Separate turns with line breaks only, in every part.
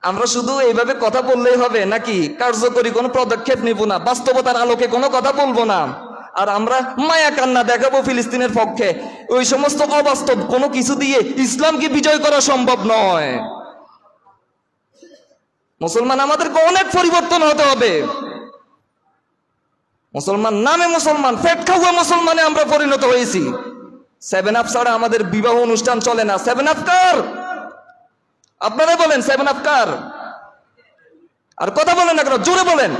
আমরা শুধু এইভাবে কথা বললেই হবে নাকি? কার্যকরী কোনো পদক্ষেপ নিব না, বাস্তবতার আলোকে কোনো কথা বলবো না, আর আমরা মায়া কান্না দেখাবো ফিলিস্তিনের পক্ষে। ওই সমস্ত অবাস্তব কোনো কিছু দিয়ে ইসলামকে বিজয় করা সম্ভব নয়। মুসলমান আমাদেরকে অনেক পরিবর্তন হতে হবে। মুসলমান নামে মুসলমান, পেট খাওয়া মুসলমানে আমরা পরিণত হয়েছি। 7 আপ ছাড়া আমাদের বিবাহ অনুষ্ঠান চলে না। 7 আপ কার? আপনারা বলেন 7 আপ কার? আর কথা বলেন না কেন, জোরে বলেন।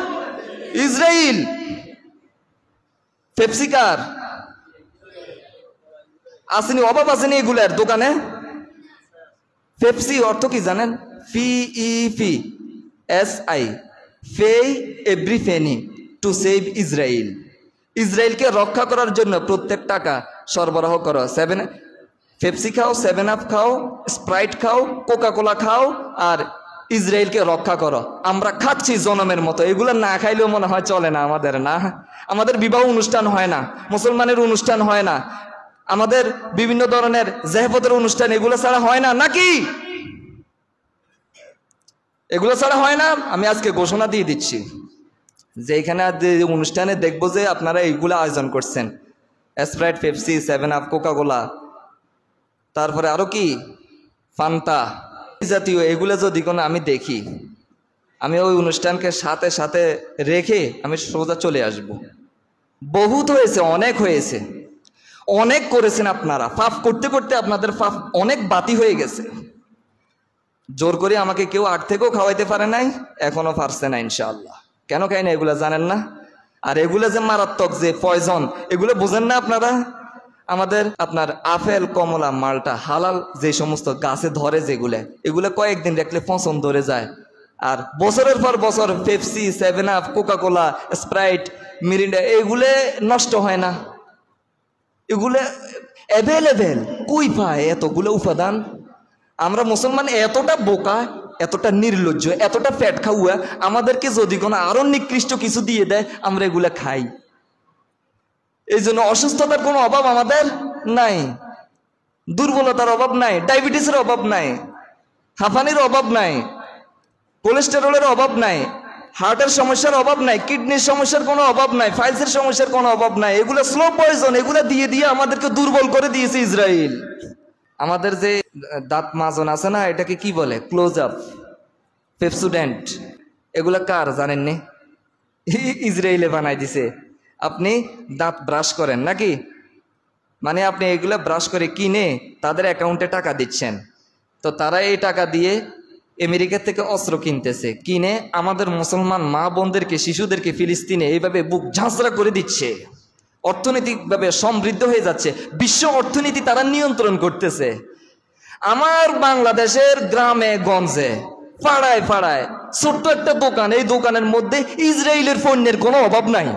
ইসরায়েল। পেপসি কার? আসেনি, অভাব আসেনি এগুলার দোকানে। পেপসি অর্থ কি জানেন? PEPSI, pay every penny to save Israel। ইসরায়েলকে রক্ষা করার জন্য প্রত্যেক টাকা সরবরাহ করো। পেপসি খাও, 7 আপ খাও, স্প্রাইট খাও, কোকা কোলা খাও, আর ইসরায়েলকে রক্ষা করো। আমরা খাচ্ছি জনমের মতো। এগুলো না খাইলেও মনে হয় চলে না আমাদের। না, আমাদের বিবাহ অনুষ্ঠান হয় না, মুসলমানের অনুষ্ঠান হয় না, আমাদের বিভিন্ন ধরনের জেহবতের অনুষ্ঠান এগুলো ছাড়া হয় না নাকি? এগুলো ছাড়া হয় না। আমি আজকে ঘোষণা দিয়ে দিচ্ছি যে এখানে অনুষ্ঠানে দেখবো যে আপনারা এইগুলো আয়োজন করছেন, Sprite, Pepsi, 7 Up, Coca Cola, তারপরে আরো কি ফান্তা জাতীয়, এগুলো যদি কোনো আমি দেখি, আমি ওই অনুষ্ঠানকে সাথে সাথে রেখে আমি সোজা চলে আসব। বহুত হয়েছে, অনেক হয়েছে, অনেক করেছেন আপনারা। পাপ করতে করতে আপনাদের পাপ অনেক বাতি হয়ে গেছে। জোর করে আমাকে কেউ আগ থেকেও খাওয়াইতে পারে নাই, এখনো পারছে না ইনশাআল্লাহ। কেন খাই না? এগুলা জানেন না। আর এগুলো যে মারাত্মক, যে পয়জন, এগুলো বুঝেন না আপনারা। আমাদের আপনার আপেল, কমলা, মালটা হালাল যে সমস্ত গাছে ধরে যেগুলো, এগুলো কয়েকদিন রাখলে পচন ধরে যায়। আর বছরের পর বছর Pepsi, 7 Up, Coca Cola, Sprite, Mirinda এগুলো নষ্ট হয় না। এগুলো অ্যাভেলেবেল, কই পায় এতগুলো উপাদান? আমরা মুসলমান এতটা বোকা, এতটা নির্লজ্জ, এতটা পেট খাওয়া, আমাদেরকে যদি কোনো আরো নিকৃষ্ট কিছু দিয়ে দেয় আমরা এগুলা খাই। এই জন্য অসুস্থতার কোনো অভাব আমাদের নাই, দুর্বলতার অভাব নাই, ডায়াবেটিসের অভাব নাই, হাঁপানির অভাব নাই, কোলেস্টেরলের অভাব নাই, হার্টের সমস্যার অভাব নাই, কিডনির সমস্যার কোনো অভাব নাই, ফাইলসের সমস্যার কোনো অভাব নাই। এগুলো স্লো পয়জন, এগুলো দিয়ে দিয়ে আমাদেরকে দুর্বল করে দিয়েছে ইসরায়েল। আমাদের যে দাঁত মাজন আছে না, এটাকে কি বলে? ক্লোজ আপ, পেপসুডেন্ট, এগুলো কার জানেন নি? ইসরায়েলে বানাই দিছে। আপনি দাঁত ব্রাশ করেন নাকি, মানে আপনি এগুলো ব্রাশ করে কিনে তাদের অ্যাকাউন্টে টাকা দিচ্ছেন, তো তারা এই টাকা দিয়ে আমেরিকা থেকে অস্ত্র কিনতেছে, কিনে আমাদের মুসলমান মা বোনদেরকে, শিশুদেরকে ফিলিস্তিনে এইভাবে বুক ঝাঁঝরা করে দিচ্ছে। অর্থনৈতিকভাবে সমৃদ্ধ হয়ে যাচ্ছে, বিশ্ব অর্থনীতি তারা নিয়ন্ত্রণ করতেছে। আমার বাংলাদেশের গ্রামে গঞ্জে, পাড়ায় পাড়ায় ছোট্ট একটা দোকান, এই দোকানের মধ্যে ইসরায়েলের পণ্যের কোনো অভাব নাই।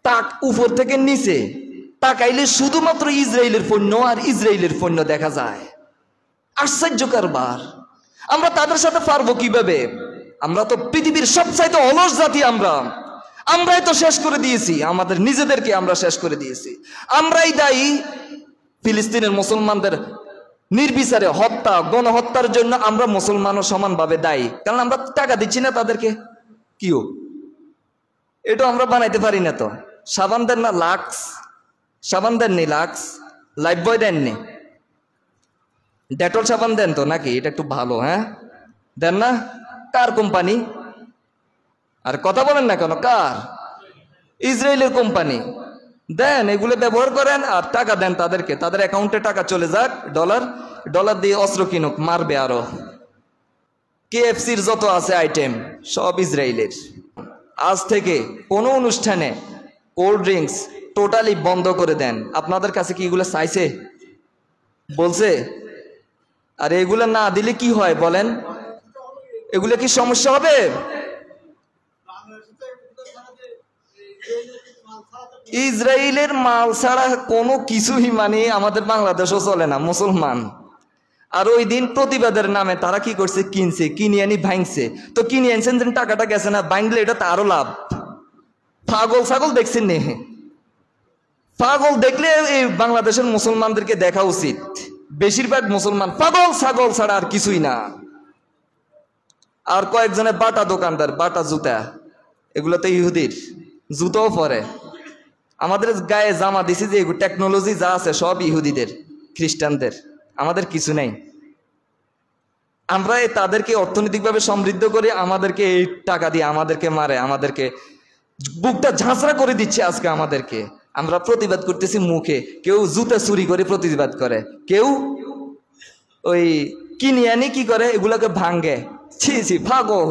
তাক উপর থেকে নিচে তাকাইলে শুধুমাত্র ইসরায়েলের পণ্য আর ইসরায়েলের পণ্য দেখা যায়। আশ্চর্য কারবার। আমরা তাদের সাথে পারবো কিভাবে? আমরা তো পৃথিবীর সবচাইতে অলস জাতি। আমরাই তো শেষ করে দিয়েছি, আমাদের নিজেদেরকে আমরা শেষ করে দিয়েছি। আমরাই দায়ী ফিলিস্তিনের মুসলমানদের নির্বিচারে হত্যা, গণহত্যার জন্য আমরা মুসলমানও সমানভাবে দায়ী, কারণ আমরা টাকা দিচ্ছি না তাদেরকে। কিও এটা আমরা বানাইতে পারি না। তো সাবান দেন না লাক্স, সাবান দেননি লাক্স, লাইফ বয় দেননি, ডেটল সাবান দেন তো নাকি? এটা একটু ভালো, হ্যাঁ দেন না? কার কোম্পানি? আর কথা বলেন না কেন? কার? ইসরায়েলের কোম্পানি। দেন, এগুলো ব্যবহার করেন আর টাকা দেন তাদেরকে, তাদের অ্যাকাউন্টে টাকা চলে যাক, ডলার দিয়ে অস্ত্র কিনুক, মারবে আরো। KFCর যত আছে আইটেম সব ইসরায়েলের। আজ থেকে কোনো অনুষ্ঠানে কোল্ড ড্রিঙ্কস টোটালি বন্ধ করে দেন। আপনাদের কাছে কি এগুলো চাইছে? বলছে? আর এগুলো না দিলে কি হয় বলেন? এগুলো কি সমস্যা হবে? ইসরায়েলের মাল ছাড়া কোনো কিছুই মানে আমাদের বাংলাদেশও চলে না মুসলমান। আর ওই দিন প্রতিবাদের নামে তারা কি করছে? কিনছে, কিনে আনি ভাঙছে। তো কিনে আনছেন যেন টাকাটা গেছে না, ভাঙলে এটা তারও লাভ। পাগল ছাগল দেখছেন নে? পাগল দেখলে এই বাংলাদেশের মুসলমানদেরকে দেখা উচিত। বেশিরভাগ মুসলমান পাগল ছাগল ছাড়া আর কিছুই না। আর কয়েকজনে বাটা দোকানদার, বাটা জুতা, এগুলো তো ইহুদির জুতোও পরে। আমাদের গায়ে জামা দিছি যে টেকনোলজি যা আছে সব ইহুদিদের, খ্রিস্টানদের, আমাদের কিছু নেই। আমরা তাদেরকে অর্থনৈতিকভাবে সমৃদ্ধ করি, আমাদেরকে এই টাকা দিয়ে আমাদেরকে মারে, আমাদেরকে বুকটা ঝাঁচড়া করে দিচ্ছে আজকে আমাদেরকে। আমরা প্রতিবাদ করতেছি মুখে, কেউ জুতা চুরি করে প্রতিবাদ করে, কেউ ওই কিনে আনি কি করে এগুলাকে ভাঙ্গে। ছি ছি পাগল,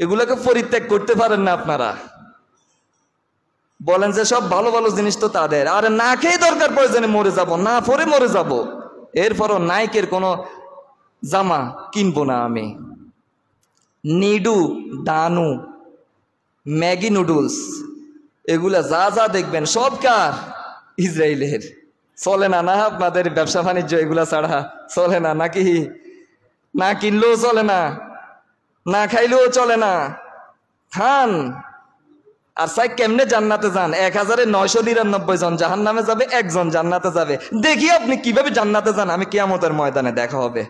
এগুলাকে পরিত্যাগ করতে পারেন না আপনারা। বলেন যে সব ভালো ভালো জিনিস তো তাদের, আরে না খেয়ে দরকার প্রয়োজনে মরে যাব, না পরে মরে যাব, এরপরও নাইকের কোনো জামা কিনবো না আমি। নিডু, দানু, ম্যাগি নুডলস, এগুলা যা যা দেখবেন সব কার? ইসরায়েলের। চলে না না আপনাদের ব্যবসা বাণিজ্য এগুলা ছাড়া চলে না নাকি? না কিনলেও চলে না, না খাইলেও চলে না, খান। আর চাই কেমনে জান্নাতে যান? 1999 জন জাহান নামে যাবে, একজন জান্নাতে যাবে। দেখি আপনি কিভাবে জান্নাতে যান, আমি কিয়ামতের ময়দানে দেখা হবে।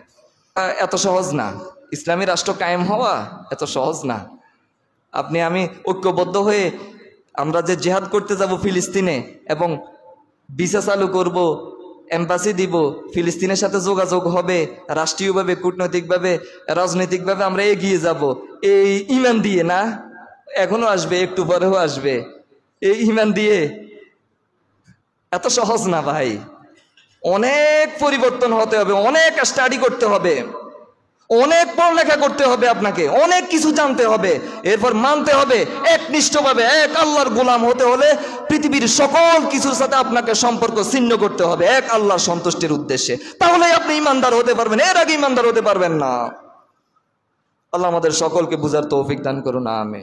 এত সহজ না, ইসলামী রাষ্ট্র কায়েম হওয়া এত সহজ না। আপনি আমি ঐক্যবদ্ধ হয়ে আমরা যে জিহাদ করতে যাব ফিলিস্তিনে, এবং ভিসা চালু করব, এম্বাসি দিব, ফিলিস্তিনের সাথে যোগাযোগ হবে, রাষ্ট্রীয়ভাবে, কূটনৈতিকভাবে, রাজনৈতিকভাবে আমরা এগিয়ে যাব এই ইমান দিয়ে না। এখনো আসবে, একটু পরেও আসবে, এই ইমান দিয়ে। এত সহজ না ভাই, অনেক পরিবর্তন হতে হবে, অনেক স্টাডি করতে হবে, অনেক পড়ালেখা করতে হবে, আপনাকে অনেক কিছু জানতে হবে, এরপর মানতে হবে একনিষ্ঠভাবে। এক আল্লাহর গোলাম হতে হলে পৃথিবীর সকল কিছুর সাথে আপনাকে সম্পর্ক ছিন্ন করতে হবে এক আল্লাহর সন্তুষ্টির উদ্দেশ্যে। তাহলে আপনি ইমানদার হতে পারবেন, এর আগে ইমানদার হতে পারবেন না। আল্লাহ আমাদের সকলকে বুঝার তৌফিক দান করুন, আমিন।